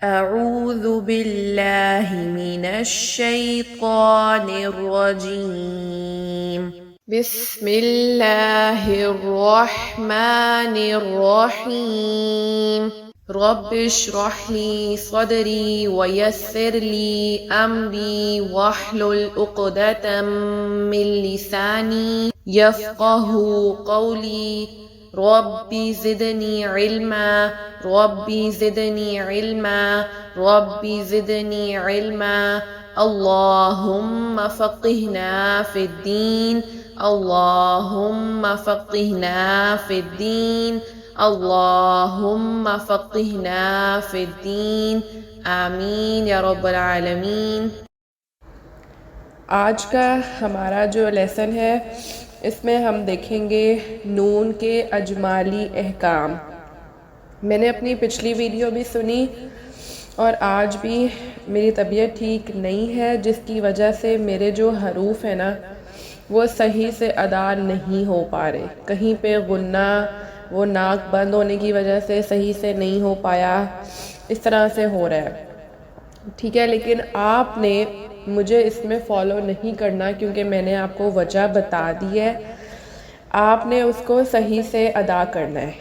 أعوذ بالله من الشيطان الرجيم. بسم الله الرحمن الرحيم. رب اشرح لي صدري ويسر لي أمري واحلل عقدة من لساني يفقه قولي. ربي زدني علما ربي زدني علما ربي زدني علما. اللهم فقهنا في الدين اللهم فقهنا في الدين اللهم فقهنا في الدين. آمین یا رب العالمین. آج کا ہمارا جو لیسن ہے اس میں ہم دیکھیں گے نون کے اجمالی احکام. میں نے اپنی پچھلی ویڈیو بھی سنی اور آج بھی میری طبیعت ٹھیک نہیں ہے، جس کی وجہ سے میرے جو حروف ہیں نا وہ صحیح سے ادا نہیں ہو پا رہے. کہیں پہ غنہ وہ ناک بند ہونے کی وجہ سے صحیح سے نہیں ہو پایا، اس طرح سے ہو رہا ہے. ٹھیک ہے، لیکن آپ نے مجھے اس میں فالو نہیں کرنا کیونکہ میں نے آپ کو وجہ بتا دی ہے. آپ نے اس کو صحیح سے ادا کرنا ہے.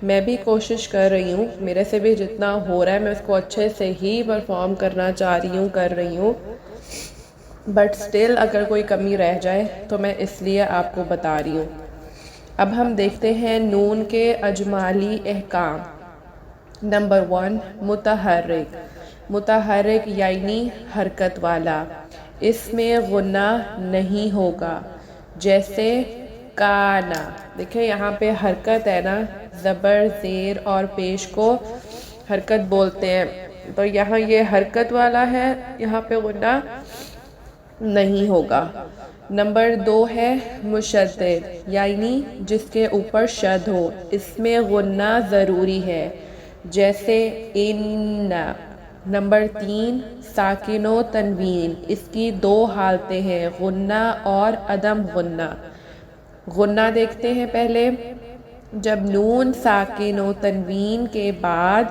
میں بھی کوشش کر رہی ہوں، میرے سے بھی جتنا ہو رہا ہے میں اس کو اچھے سے ہی پرفارم کرنا چاہ رہی ہوں، کر رہی ہوں. بٹ سٹل اگر کوئی کمی رہ جائے تو میں اس لیے آپ کو بتا رہی ہوں. اب ہم دیکھتے ہیں نون کے اجمالی احکام. نمبر 1، متحرک. متحرک یعنی حرکت والا، اس میں غنہ نہیں ہوگا. جیسے کانا، دیکھیں یہاں پہ حرکت ہے نا، زبر زیر اور پیش کو حرکت بولتے ہیں، تو یہاں یہ حرکت والا ہے، یہاں پہ غنہ نہیں ہوگا. نمبر 2 ہے مشدد یعنی جس کے اوپر شد ہو، اس میں غنہ ضروری ہے. جیسے ان. نمبر 3 ساکن و تنوین، اس کی 2 حالتیں ہیں، غنہ اور عدم غنہ. غنہ دیکھتے ہیں پہلے. جب نون ساکن و تنوین کے بعد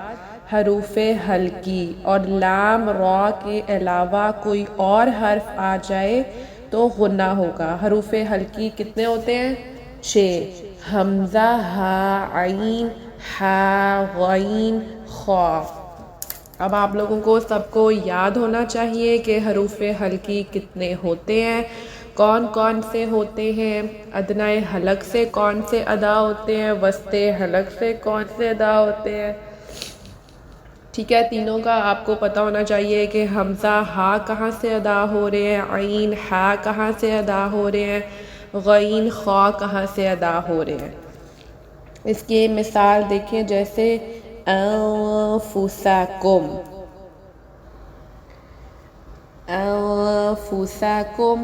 حروف ہلکی اور لام را کے علاوہ کوئی اور حرف آ جائے تو غنہ ہوگا. حروف ہلکی کتنے ہوتے ہیں؟ 6. حمزہ، ہا، عین، ہا، غین، خا. اب آپ لوگوں کو سب کو یاد ہونا چاہیے کہ حروف ہلکی کتنے ہوتے ہیں، کون کون سے ہوتے ہیں، ادنائے حلق سے کون سے ادا ہوتے ہیں، وسط حلق سے کون سے ادا ہوتے ہیں. ٹھیک ہے، تینوں کا آپ کو پتہ ہونا چاہیے کہ حمزہ ہا کہاں سے ادا ہو رہے ہیں، عین ہا کہاں سے ادا ہو رہے ہیں، غین خا کہاں سے ادا ہو رہے ہیں. اس کی مثال دیکھیں، جیسے انفسکم. انفسکم،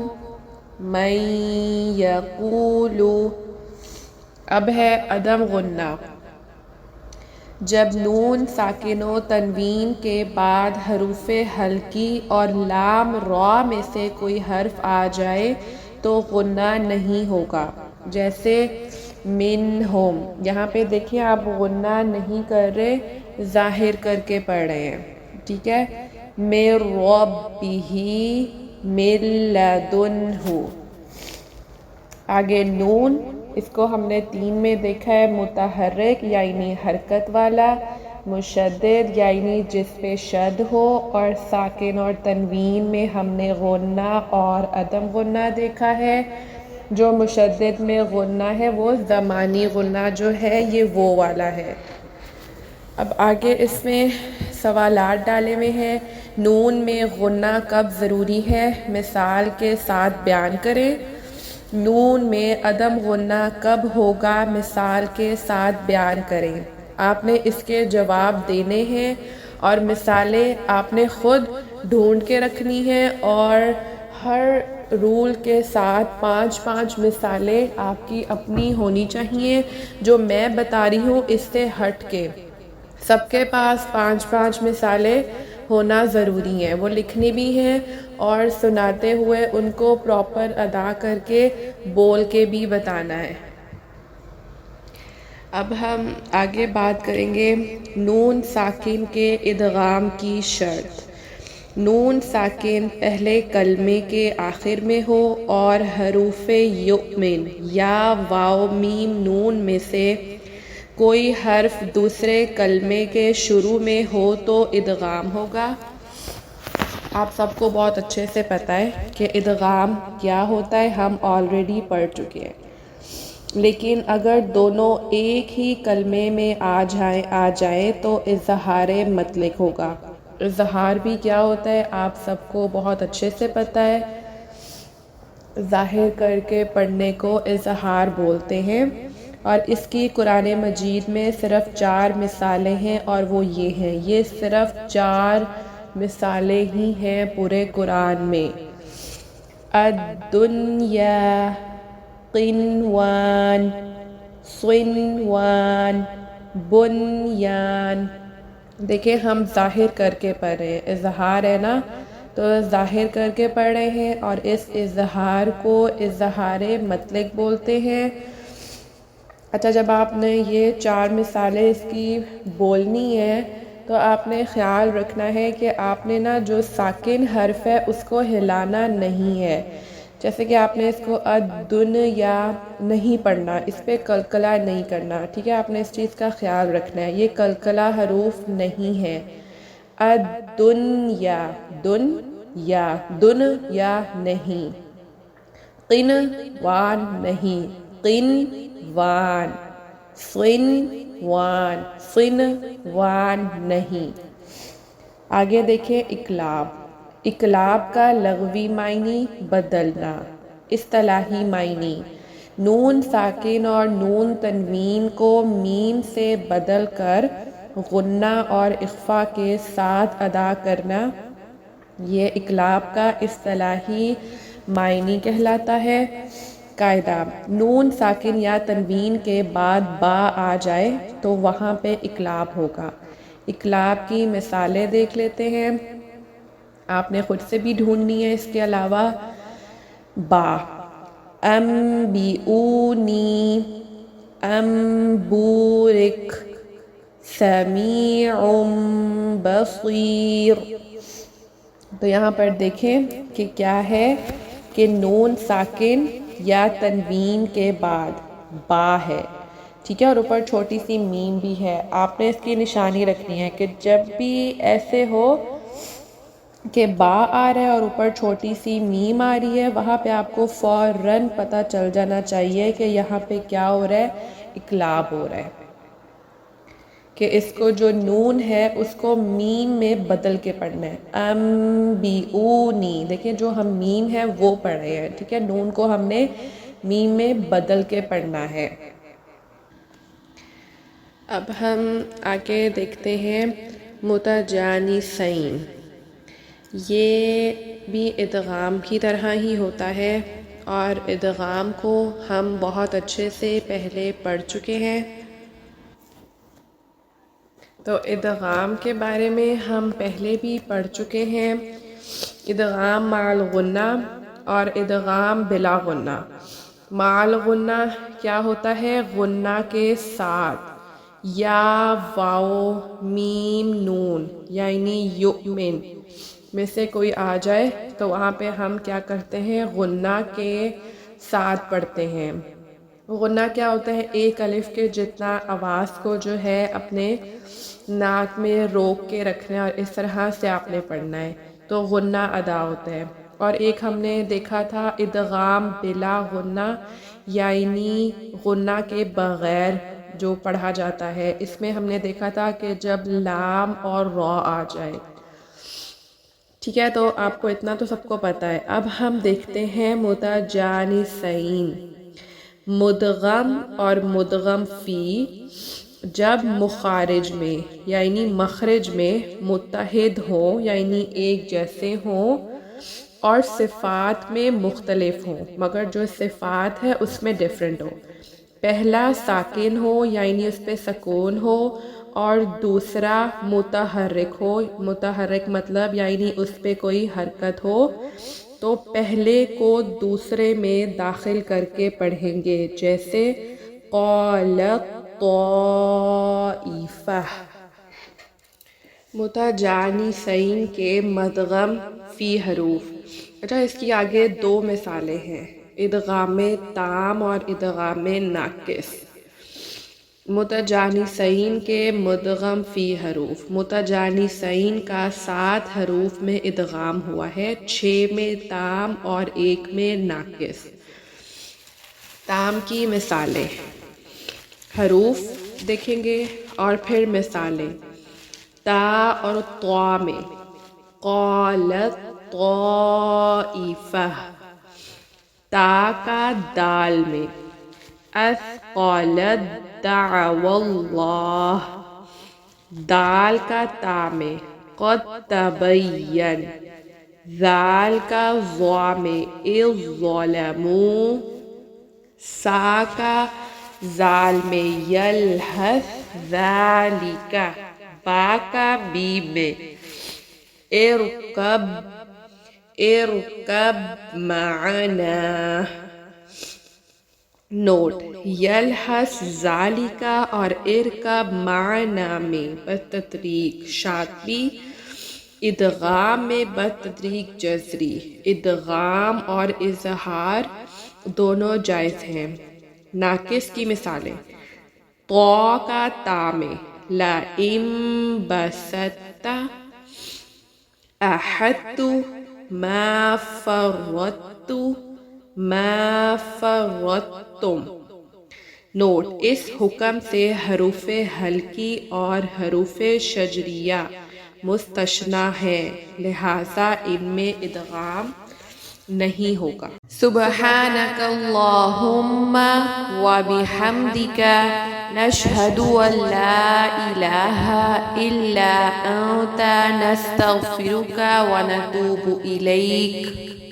من یقول. اب ہے عدم غنہ. جب نون ساکن و تنوین کے بعد حروف ہلکی اور لام را میں سے کوئی حرف آ جائے تو غنہ نہیں ہوگا. جیسے منہم، یہاں پہ دیکھیں آپ غنہ نہیں کر رہے، ظاہر کر کے پڑھ رہے ہیں. ٹھیک ہے. من ربہ، من لدنہ. آگے نون، اس کو ہم نے 3 میں دیکھا ہے، متحرک یعنی حرکت والا، مشدد یعنی جس پہ شد ہو، اور ساکن اور تنوین میں ہم نے غنہ اور عدم غنہ دیکھا ہے. جو مشدد میں غنہ ہے وہ زمانی غنہ جو ہے یہ وہ والا ہے. اب آگے اس میں سوالات ڈالے ہوئے ہیں. نون میں غنہ کب ضروری ہے، مثال کے ساتھ بیان کریں. نون میں عدم غنہ کب ہوگا، مثال کے ساتھ بیان کریں. آپ نے اس کے جواب دینے ہیں اور مثالیں آپ نے خود ڈھونڈ کے رکھنی ہیں، اور ہر رول کے ساتھ 5 مثالیں آپ کی اپنی ہونی چاہیے. جو میں بتا رہی ہوں اس سے ہٹ کے سب کے پاس 5 مثالیں ہونا ضروری ہیں، وہ لکھنی بھی ہیں اور سناتے ہوئے ان کو پراپر ادا کر کے بول کے بھی بتانا ہے. اب ہم آگے بات کریں گے نون ساکن کے ادغام کی شرط۔ نون ساکن پہلے کلمے کے آخر میں ہو اور حروف یؤمن یا واو میم نون میں سے کوئی حرف دوسرے کلمے کے شروع میں ہو تو ادغام ہوگا۔ آپ سب کو بہت اچھے سے پتہ ہے کہ ادغام کیا ہوتا ہے، ہم آلریڈی پڑھ چکے ہیں۔ لیکن اگر دونوں ایک ہی کلمے میں آ جائیں تو اظہار مطلق ہوگا۔ اظہار بھی کیا ہوتا ہے آپ سب کو بہت اچھے سے پتہ ہے، ظاہر کر کے پڑھنے کو اظہار بولتے ہیں، اور اس کی قرآن مجید میں صرف 4 مثالیں ہیں، اور وہ یہ ہیں، یہ صرف 4 مثالیں ہی ہیں پورے قرآن میں۔ الدنیا، قنوان، صنوان، بنیان۔ دیکھیں ہم ظاہر کر کے پڑھ رہے ہیں، اظہار ہے نا، تو ظاہر کر کے پڑھ رہے ہیں، اور اس اظہار کو اظہار مطلق بولتے ہیں۔ اچھا، جب آپ نے یہ 4 مثالیں اس کی بولنی ہے تو آپ نے خیال رکھنا ہے کہ آپ نے نا جو ساکن حرف ہے اس کو ہلانا نہیں ہے۔ جیسے کہ آپ نے اس کو الدنیا نہیں پڑھنا، اس پہ قلقلہ نہیں کرنا، ٹھیک ہے؟ آپ نے اس چیز کا خیال رکھنا ہے، یہ قلقلہ حروف نہیں ہے۔ الدنیا، دن یا نہیں، قنوان نہیں، قنوان، صنوان نہیں۔ آگے دیکھیں اقلاب۔ اقلاب کا لغوی معنی بدلنا، اصطلاحی معنی نون ساکن اور نون تنوین کو میم سے بدل کر غنہ اور اخفا کے ساتھ ادا کرنا، یہ اقلاب کا اصطلاحی معنی کہلاتا ہے۔ قاعدہ: نون ساکن یا تنوین کے بعد با آ جائے تو وہاں پہ اقلاب ہوگا۔ اقلاب کی مثالیں دیکھ لیتے ہیں، آپ نے خود سے بھی ڈھونڈنی ہے۔ اس کے علاوہ با، انبئونی، انبورک، سمیع بصیر۔ تو یہاں پر دیکھیں کہ کیا ہے کہ نون ساکن یا تنوین کے بعد با ہے، ٹھیک ہے، اور اوپر چھوٹی سی میم بھی ہے۔ آپ نے اس کی نشانی رکھنی ہے کہ جب بھی ایسے ہو کہ با آ رہا ہے اور اوپر چھوٹی سی میم آ رہی ہے، وہاں پہ آپ کو فوراً پتہ چل جانا چاہیے کہ یہاں پہ کیا ہو رہا ہے، اقلاب ہو رہا ہے، کہ اس کو جو نون ہے اس کو میم میں بدل کے پڑھنا ہے۔ انبئونی، دیکھیں جو ہم میم ہے وہ پڑھ رہے ہیں، ٹھیک ہے، نون کو ہم نے میم میں بدل کے پڑھنا ہے۔ اب ہم آگے دیکھتے ہیں متجانسین۔ یہ بھی ادغام کی طرح ہی ہوتا ہے، اور ادغام کو ہم بہت اچھے سے پہلے پڑھ چکے ہیں۔ تو ادغام کے بارے میں ہم پہلے بھی پڑھ چکے ہیں، ادغام مع الغنہ اور ادغام بلا غنہ۔ مع الغنہ کیا ہوتا ہے؟ غنہ کے ساتھ، یا واو میم نون یعنی یؤمن میں سے کوئی آ جائے تو وہاں پہ ہم کیا کرتے ہیں؟ غنہ کے ساتھ پڑھتے ہیں۔ غنہ کیا ہوتا ہے؟ ایک الف کے جتنا آواز کو جو ہے اپنے ناک میں روک کے رکھنا ہے، اور اس طرح سے آپ نے پڑھنا ہے، تو غنہ ادا ہوتا ہے۔ اور ایک ہم نے دیکھا تھا ادغام بلا غنہ، یعنی غنہ کے بغیر جو پڑھا جاتا ہے۔ اس میں ہم نے دیکھا تھا کہ جب لام اور را آ جائے، ٹھیک ہے، تو آپ کو اتنا تو سب کو پتہ ہے۔ اب ہم دیکھتے ہیں متجانسین۔ مدغم اور مدغم فی جب مخارج میں یعنی مخرج میں متحد ہوں یعنی ایک جیسے ہوں، اور صفات میں مختلف ہوں مگر جو صفات ہے اس میں ڈیفرنٹ ہو۔ پہلا ساکن ہو یعنی اس پہ سکون ہو، اور دوسرا متحرک ہو، متحرک مطلب یعنی اس پہ کوئی حرکت ہو، تو پہلے کو دوسرے میں داخل کر کے پڑھیں گے، جیسے قالت طائفہ. متجانسین کے مدغم فی حروف. اچھا اس کی آگے دو مثالیں ہیں، ادغام تام اور ادغام ناقص. متجانسین کے مدغم فی حروف. متجانسین کا 7 حروف میں ادغام ہوا ہے، 6 میں تام اور 1 میں ناقص. تام کی مثالیں، حروف دیکھیں گے اور پھر مثالیں. تا اور طا میں قالت طائفہ. تا کا دال میں اثقالت دعوا اللہ. دال کا تا میں قد تبین. ذال کا ضا میں اذ ظلموا. سا کا زال میں یلحث ذالک. با کا بی میں ارکب معنا. نوٹ، یلحس ذالکا اور ارکب معنا میں بتدریج شاطبی، ادغام میں بتدریج جزری. ادغام اور اظہار دونوں جائز ہیں. ناقص کی مثالیں، طا کا تا میں لئن بسطت. احدت ما فرطت ما فرطتم. نوٹ، اس حکم سے حروف حلقی اور حروف شجریہ مستثنی ہیں، لہذا ان میں ادغام نہیں ہوگا. سبحانک اللہم وبحمدک نشہد ان لا الہ الا انت نستغفرک ونتوب الیک.